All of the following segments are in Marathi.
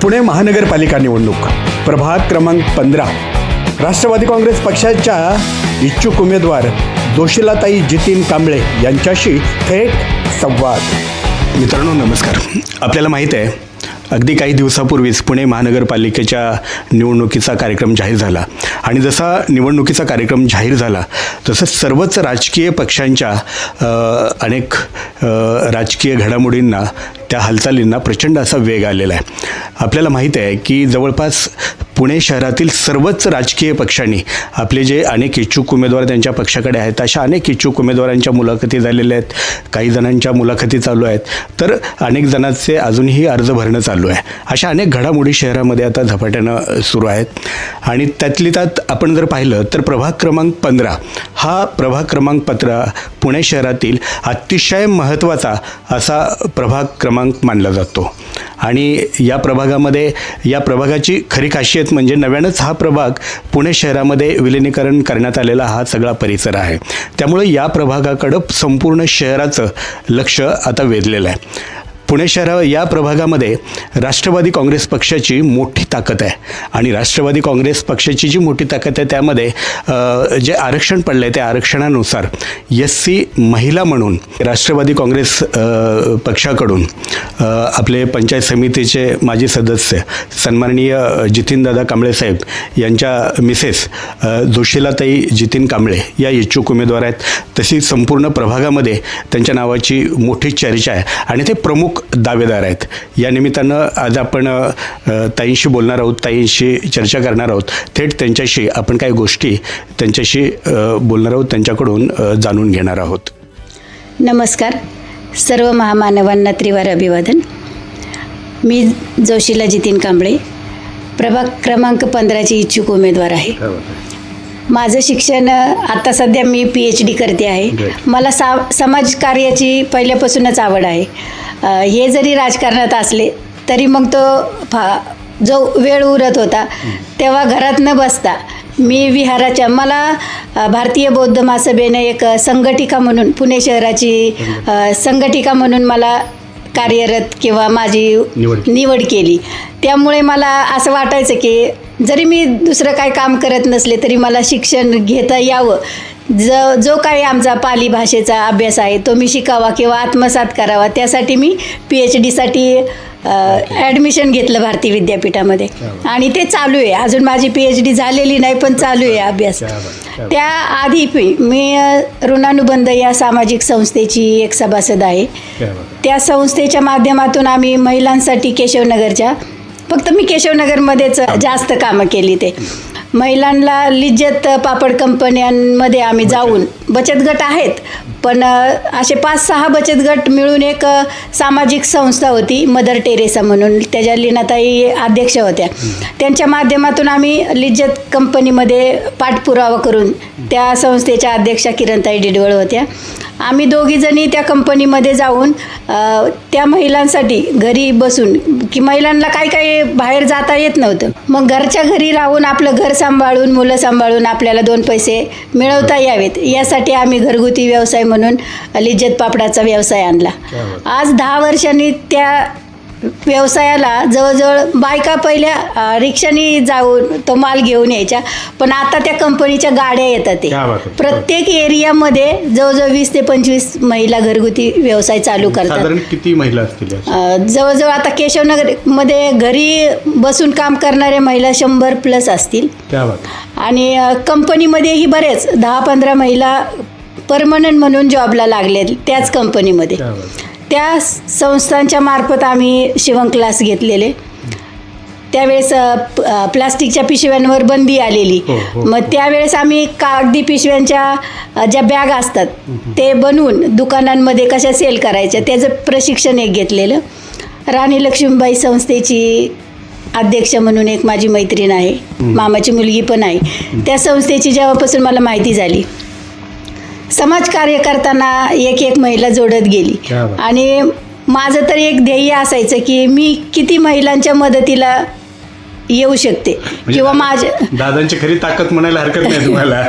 पुणे महानगरपालिका निवडणूक प्रभाग क्रमांक 15 राष्ट्रवादी काँग्रेस पक्षाच्या इच्छुक उमेदवार जोशीलाताई जितीन कांबळे यांच्याशी थेट संवाद. मित्रांनो नमस्कार. आपल्याला माहीत आहे अगदी काही दिवसापूर्वीच पुणे महानगरपालिकेच्या निवडणुकीचा कार्यक्रम जाहीर झाला आणि जसा निवडणुकीचा कार्यक्रम जाहीर झाला तसं सर्वच राजकीय पक्षांच्या अनेक राजकीय घडामोडींना त्या हालचालींना प्रचंड असा वेग आलेला आहे. आपल्याला माहीत आहे की जवळपास पुणे शहरातील सर्वच राजकीय पक्षांनी आपले जे अनेक इच्छुक उमेदवार त्यांच्या पक्षाकडे आहेत अशा अनेक इच्छुक उमेदवारांच्या मुलाखती झालेल्या आहेत. काही जणांच्या मुलाखती चालू आहेत तर अनेक जणांचे अजूनही अर्ज भरणं चालू आहे. अशा अनेक घडामोडी शहरामध्ये आता झपाट्यानं सुरू आहेत आणि त्यातली त्यात आपण जर पाहिलं तर प्रभाग क्रमांक 15 हा प्रभाग क्रमांक 15 पुणे शहरातील अतिशय महत्त्वाचा असा प्रभाग क्रमांक मानला जातो आणि या प्रभागाची खरी खासियत म्हणजे नव्यानंच हा प्रभाग पुणे शहरामध्ये विलिनीकरण करण्यात आलेला हा सगळा परिसर आहे. त्यामुळे या प्रभागाकडं संपूर्ण शहराचं लक्ष आता वेधलेलं आहे. पुणे या प्रभागामध्ये राष्ट्रवादी काँग्रेस पक्षाची मोठी ताकद आहे आणि राष्ट्रवादी काँग्रेस पक्षाची जी मोठी ताकद आहे त्यामध्ये जे आरक्षण पडलं आहे त्या आरक्षणानुसार SC महिला म्हणून राष्ट्रवादी काँग्रेस पक्षाकडून आपले पंचायत समितीचे माजी सदस्य सन्माननीय जितीनदादा कांबळे साहेब यांच्या मिसेस जोशीलाताई जितीन कांबळे या इच्छुक उमेदवार आहेत. तशी संपूर्ण प्रभागामध्ये त्यांच्या नावाची मोठी चर्चा आहे आणि ते प्रमुख दावेदार आहेत. या निमित्तानं आज आपण ताईंशी बोलणार आहोत, ताईंशी चर्चा करणार आहोत. थेट त्यांच्याशी आपण काही गोष्टी त्यांच्याशी बोलणार आहोत, त्यांच्याकडून जाणून घेणार आहोत. नमस्कार. सर्व महामानवांना त्रिवार अभिवादन. मी जोशीला जितीन कांबळे प्रभाग क्रमांक 15ची इच्छुक उमेदवार आहे. माझं शिक्षण आता सध्या मी PhD करते आहे. मला समाजकार्याची पहिल्यापासूनच आवड आहे. हे जरी राजकारणात असले तरी मग जो वेळ उरत होता तेव्हा घरात न बसता मी विहाराच्या मला भारतीय बौद्ध महासभेने एक संघटिका म्हणून पुणे शहराची संघटिका म्हणून मला कार्यरत किंवा माझी निवड केली. त्यामुळे मला असं वाटायचं की जरी मी दुसरं काही काम करत नसले तरी मला शिक्षण घेता यावं. जो काही आमचा पाली भाषेचा अभ्यास आहे तो मी शिकावा किंवा आत्मसात करावा त्यासाठी मी PhDसाठी ॲडमिशन घेतलं भारती विद्यापीठामध्ये आणि ते चालू आहे. अजून माझी PhD झालेली नाही पण चालू आहे अभ्यास. त्याआधी मी ऋणानुबंध या सामाजिक संस्थेची एक सभासद आहे. त्या संस्थेच्या माध्यमातून आम्ही महिलांसाठी केशवनगरच्या फक्त मी केशवनगरमध्येच जास्त कामं केली. ते महिलांना लिज्जत पापड कंपन्यांमध्ये आम्ही जाऊन बचत गट आहेत पण असे 5-6 बचत गट मिळून एक सामाजिक संस्था होती मदर टेरेसा म्हणून, त्याच्या लीनाताई अध्यक्ष होत्या. त्यांच्या माध्यमातून आम्ही लिज्जत कंपनीमध्ये पाठपुरावा करून त्या संस्थेच्या अध्यक्षा किरणताई डिडवळ होत्या. आम्ही दोघीजणी त्या कंपनीमध्ये जाऊन त्या महिलांसाठी घरी बसून की महिलांना काही बाहेर जाता येत नव्हतं, मग घरच्या घरी राहून आपलं घर सांभाळून मुलं सांभाळून आपल्याला 2 पैसे मिळवता यावेत यासाठी आम्ही घरगुती व्यवसाय म्हणून लिज्जत पापडाचा व्यवसाय आणला. आज 10 वर्षांनी त्या व्यवसायाला जवळजवळ बायका पहिल्या रिक्षाने जाऊन तो माल घेऊन यायच्या पण आता त्या कंपनीच्या गाड्या येतात. ते प्रत्येक एरियामध्ये जवळजवळ 20 ते 25 महिला घरगुती व्यवसाय चालू करतात. साधारण किती महिला असतील? जवळजवळ आता केशवनगरमध्ये घरी बसून काम करणाऱ्या महिला 100+ असतील आणि कंपनीमध्येही बरेच 10-15 महिला परमनंट म्हणून जॉबला लागले त्याच कंपनीमध्ये. त्या संस्थांच्या मार्फत आम्ही शिवण क्लास घेतलेले. त्यावेळेस प्लास्टिकच्या पिशव्यांवर बंदी आलेली. मग त्यावेळेस आम्ही कागदी पिशव्यांच्या ज्या बॅग असतात ते बनवून दुकानांमध्ये कशा सेल करायच्या त्याचं प्रशिक्षण एक घेतलेलं. राणी लक्ष्मीबाई संस्थेची अध्यक्ष म्हणून एक माझी मैत्रीण आहे, मामाची मुलगी पण आहे. त्या संस्थेची जेव्हापासून मला माहिती झाली समाजकार्य करताना एक महिला जोडत गेली आणि माझं तर एक ध्येय असायचं की मी किती महिलांच्या मदतीला येऊ शकते किंवा माझ्या दादांची खरी ताकद म्हणायला हरकत नाही तुम्हाला.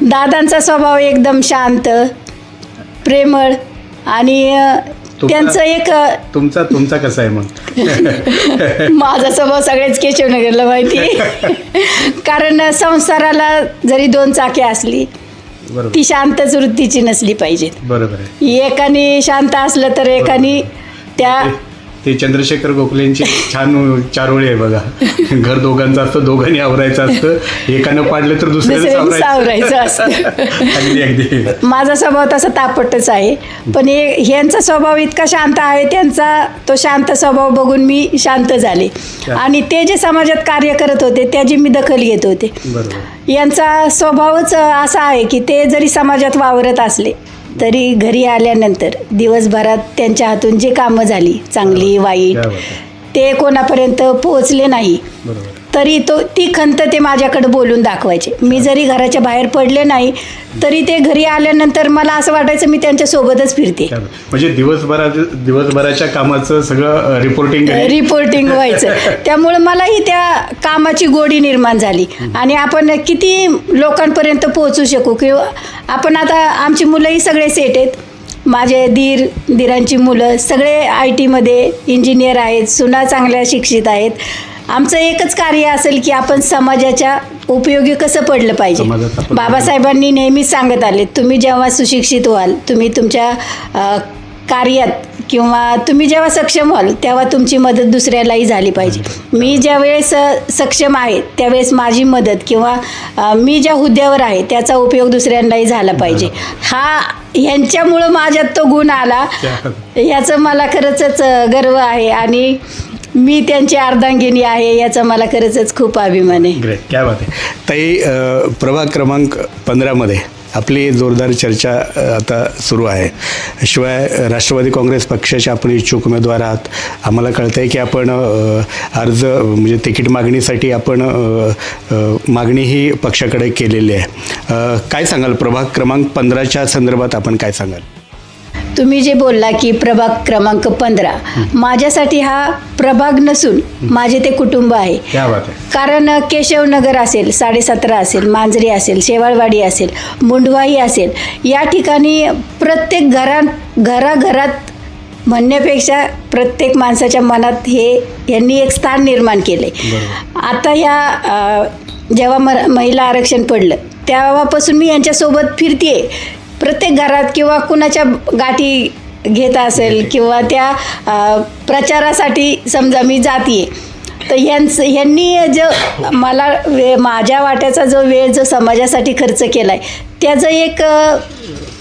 दादांचा स्वभाव एकदम शांत प्रेमळ आणि त्यांचं एक तुमचा कसा आहे मग? माझा स्वभाव सगळेच केशवनगरला माहिती आहे. कारण संसाराला जरी दोन चाके असली बरोबर ती शांतच वृत्तीची नसली पाहिजे. बरोबर आहे. एकाने शांत असलं तर एकाने त्या ते चंद्रशेखर गोखलेंची छान चारोळी आहे बघा. घर दोघांचं असतं, दोघांनी आवरायचं असतं, एकानं पाडलं तर दुसऱ्यानं सावरायचं असतं. अगदी अगदी. माझा स्वभाव तसा तापटच आहे, पण ह्यांचा स्वभाव इतका शांत आहे, त्यांचा तो शांत स्वभाव बघून मी शांत झाले. आणि ते जे समाजात कार्य करत होते त्याची मी दखल घेत होते. बरोबर. यांचा स्वभावच असा आहे की ते जरी समाजात वावरत असले तरी घरी आल्यानंतर दिवसभरात त्यांच्या हातून जे कामं झाली चांगली वाईट ते कोणापर्यंत पोहोचले नाही बरोबर. तरी ती खंत ते माझ्याकडे बोलून दाखवायचे. मी जरी घराच्या बाहेर पडले नाही तरी ते घरी आल्यानंतर मला असं वाटायचं मी त्यांच्या सोबतच फिरते. म्हणजे दिवसभराच्या कामाचं सगळं रिपोर्टिंग व्हायचं. त्यामुळे मलाही त्या कामाची गोडी निर्माण झाली. आणि आपण किती लोकांपर्यंत पोहोचू शकू, किंवा आपण आता आमची मुलंही सगळे सेट आहेत. माझे दिरांची मुलं सगळे IT मध्ये इंजिनियर आहेत, सुना चांगल्या शिक्षित आहेत. आमचं एकच कार्य असेल की आपण समाजाच्या उपयोगी कसं पडलं पाहिजे. बाबासाहेबांनी नेहमीच सांगत आले, तुम्ही जेव्हा सुशिक्षित व्हाल, तुम्ही तुमच्या कार्यात किंवा तुम्ही जेव्हा सक्षम व्हाल तेव्हा तुमची मदत दुसऱ्यालाही झाली पाहिजे. मी ज्या वेळेस सक्षम आहे त्यावेळेस माझी मदत किंवा मी ज्या हुद्द्यावर आहे त्याचा उपयोग दुसऱ्यांनाही झाला पाहिजे. ह्यांच्यामुळं माझ्यात तो गुण आला, याचं मला खरंच गर्व आहे आणि मी त्यांची अर्धांगिनी आहे याचा मला खरंच खूप अभिमान आहे. ग्रेट, क्या बात आहे. ताई, प्रभाग क्रमांक 15मध्ये आपली जोरदार चर्चा आता सुरू आहे. शिवाय राष्ट्रवादी काँग्रेस पक्षाचे आपण इच्छुक उमेदवार आहात. आम्हाला कळतं आहे की आपण अर्ज म्हणजे तिकीट मागणीसाठी आपण मागणीही पक्षाकडे केलेली आहे. काय सांगाल प्रभाग क्रमांक 15च्या संदर्भात आपण काय सांगाल? तुम्ही जे बोलला की प्रभाग क्रमांक 15 माझ्यासाठी हा प्रभाग नसून माझे ते कुटुंब आहे. क्या बात आहे. कारण केशवनगर असेल, 17.5 असेल, मांजरी असेल, शेवाळवाडी असेल, मुंढवाही असेल, या ठिकाणी प्रत्येक घराघरात म्हणण्यापेक्षा प्रत्येक माणसाच्या मनात यांनी एक स्थान निर्माण केले. आता जेव्हा महिला आरक्षण पडलं तेव्हापासून मी यांच्यासोबत फिरते. प्रत्येक घरात किंवा कुणाच्या गाठी घेत असेल किंवा त्या प्रचारासाठी समजा मी जाते तर ह्यांनी जो मला माझ्या वाट्याचा जो वेळ जो समाजासाठी खर्च केला आहे त्याचं एक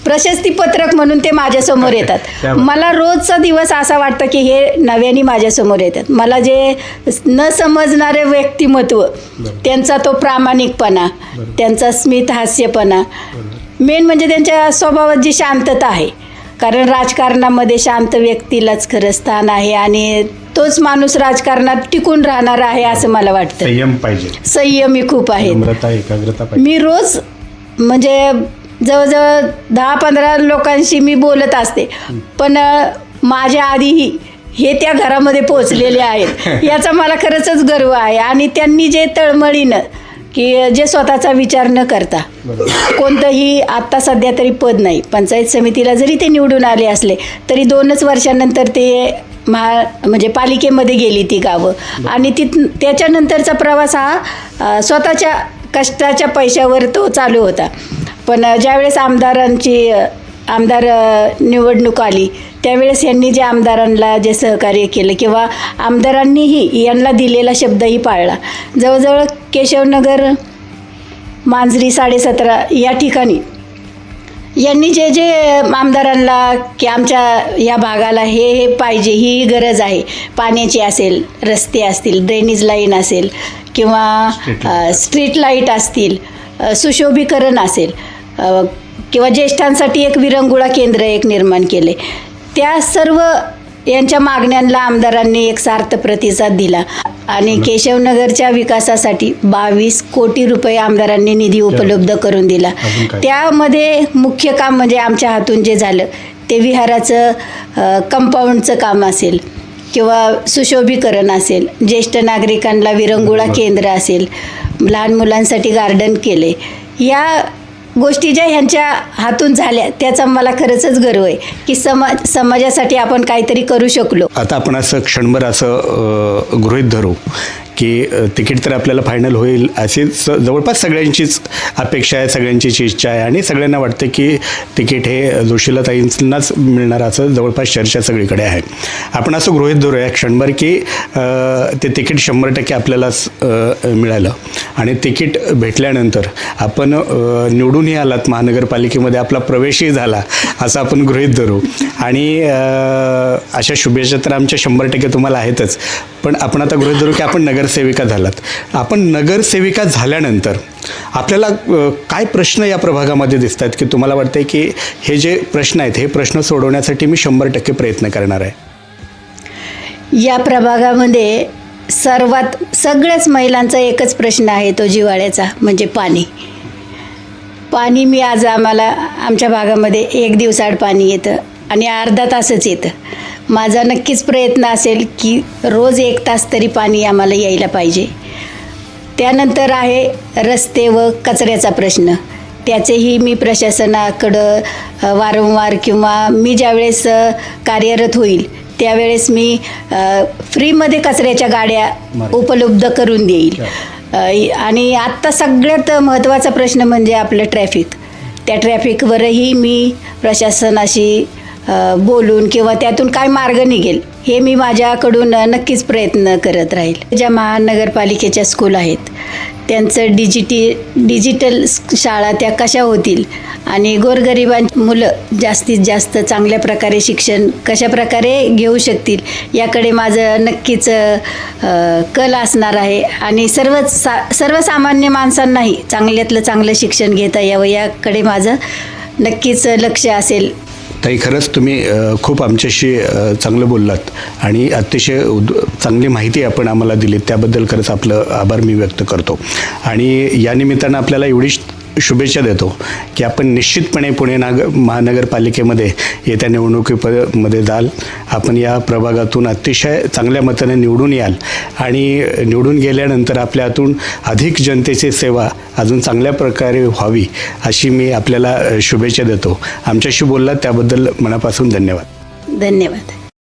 प्रशस्तीपत्रक म्हणून ते माझ्यासमोर येतात. मला रोजचा दिवस असा वाटतं की हे नव्याने माझ्यासमोर येतात. मला जे न समजणारे व्यक्तिमत्व, त्यांचा तो प्रामाणिकपणा, त्यांचा स्मित हास्यपणा, मेन म्हणजे त्यांच्या स्वभावात जी शांतता आहे. कारण राजकारणामध्ये शांत व्यक्तीलाच खरं स्थान आहे आणि तोच माणूस राजकारणात टिकून राहणार आहे असं मला वाटतं. संयम पाहिजे, संयमी खूप आहे. एकाग्रता पाहिजे. मी रोज म्हणजे जवळजवळ 10-15 लोकांशी मी बोलत असते, पण माझ्या आधीही हे त्या घरामध्ये पोचलेले आहेत याचा मला खरंच गर्व आहे. आणि त्यांनी जे तळमळीनं की जे स्वतःचा विचार न करता कोणतंही आत्ता सध्या तरी पद नाही, पंचायत समितीला जरी ते निवडून आले असले तरी 2च वर्षानंतर ते म्हणजे पालिकेमध्ये गेली ती गावं आणि त्याच्यानंतरचा प्रवास हा स्वतःच्या कष्टाच्या पैशावर तो चालू होता. पण ज्यावेळेस आमदार निवडणूक आली त्यावेळेस यांनी जे आमदारांना जे सहकार्य केलं किंवा आमदारांनीही यांना दिलेला शब्दही पाळला. जवळजवळ केशवनगर, मांजरी, 17.5 या ठिकाणी यांनी जे आमदारांना की आमच्या या भागाला हे पाहिजे, ही गरज आहे, पाण्याची असेल, रस्ते असतील, ड्रेनेज लाईन असेल किंवा स्ट्रीट लाईट असतील, सुशोभीकरण असेल किंवा ज्येष्ठांसाठी एक विरंगुळा केंद्र एक निर्माण केले. त्या सर्व यांच्या मागण्यांना आमदारांनी एक सार्थ प्रतिसाद दिला आणि केशवनगरच्या विकासासाठी 22 कोटी रुपये आमदारांनी निधी उपलब्ध करून दिला. त्यामध्ये मुख्य काम म्हणजे आमच्या हातून जे झालं ते विहाराचं कंपाऊंडचं काम असेल किंवा सुशोभीकरण असेल, ज्येष्ठ नागरिकांना विरंगुळा केंद्र असेल, लहान मुलांसाठी गार्डन केले. या गोष्टी ज्या ह्यांच्या हातून झाल्या त्याचा मला खरंच गर्व आहे की समाजासाठी आपण काहीतरी करू शकलो. आता आपण असं क्षणभर असं गृहीत धरू की तिकीट तर आपल्याला फायनल होईल अशी जवळपास सगळ्यांचीच अपेक्षा आहे, सगळ्यांचीच इच्छा आहे आणि सगळ्यांना वाटते की तिकीट हे जोशीलाताईंनाच मिळणार असं जवळपास चर्चा सगळीकडे आहे. आपण असं गृहीत धरूया क्षणभर की ते तिकीट 100% आपल्यालाच मिळालं आणि तिकीट भेटल्यानंतर आपण निवडूनही आलात, महानगरपालिकेमध्ये आपला प्रवेशही झाला असं आपण गृहीत धरू आणि अशा शुभेच्छा तर आमच्या 100% तुम्हाला आहेतच. पण आपण आता गृहीत धरू की आपण नगरसेविका झालात. आपण नगरसेविका झाल्यानंतर आपल्याला काय प्रश्न या प्रभागामध्ये दिसतात की तुम्हाला वाटतंय की हे जे प्रश्न आहेत हे प्रश्न सोडवण्यासाठी मी 100% प्रयत्न करणार आहे? या प्रभागामध्ये सगळ्याच महिलांचा एकच प्रश्न आहे, तो जिव्हाळ्याचा, म्हणजे पाणी. पाणी आम्हाला आमच्या भागामध्ये 1 दिवसाआड पाणी येतं आणि अर्धा तासच येतं. माझा नक्कीच प्रयत्न असेल की रोज 1 तास तरी पाणी आम्हाला यायला पाहिजे. त्यानंतर आहे रस्ते व कचऱ्याचा प्रश्न. त्याचेही मी प्रशासनाकडं वारंवार किंवा मी ज्यावेळेस कार्यरत होईल त्यावेळेस मी फ्रीमध्ये कचऱ्याच्या गाड्या उपलब्ध करून देईल. आणि आत्ता सगळ्यात महत्त्वाचा प्रश्न म्हणजे आपलं ट्रॅफिक. त्या ट्रॅफिकवरही मी प्रशासनाशी बोलून किंवा त्यातून काय मार्ग निघेल हे मी माझ्याकडून नक्कीच प्रयत्न करत राहील. ज्या महानगरपालिकेच्या स्कूल आहेत त्यांचं डिजिटल शाळा त्या कशा होतील आणि गोरगरिबांची मुलं जास्तीत जास्त चांगल्या प्रकारे शिक्षण कशा प्रकारे घेऊ शकतील याकडे माझं नक्कीच कल असणार आहे. आणि सर्वसामान्य माणसांनाही चांगल्यातलं चांगलं शिक्षण घेता यावं याकडे माझं नक्कीच लक्ष असेल. ताई, खरंच तुम्ही खूप आमच्याशी चांगलं बोललात आणि अतिशय चांगली माहिती आपण आम्हाला दिली, त्याबद्दल खरंच आपलं आभार मी व्यक्त करतो. आणि या निमित्तानं आपल्याला एवढी शुभेच्छा देतो की आपण निश्चितपणे पुणे महानगरपालिकेमध्ये येत्या निवडणुकीमध्ये जाल. आपण या प्रभागातून अतिशय चांगल्या मताने निवडून याल आणि निवडून गेल्यानंतर आपल्या हातून अधिक जनतेची सेवा अजून चांगल्या प्रकारे व्हावी अशी मी आपल्याला शुभेच्छा देतो. आमच्याशी बोललात त्याबद्दल मनापासून धन्यवाद. धन्यवाद.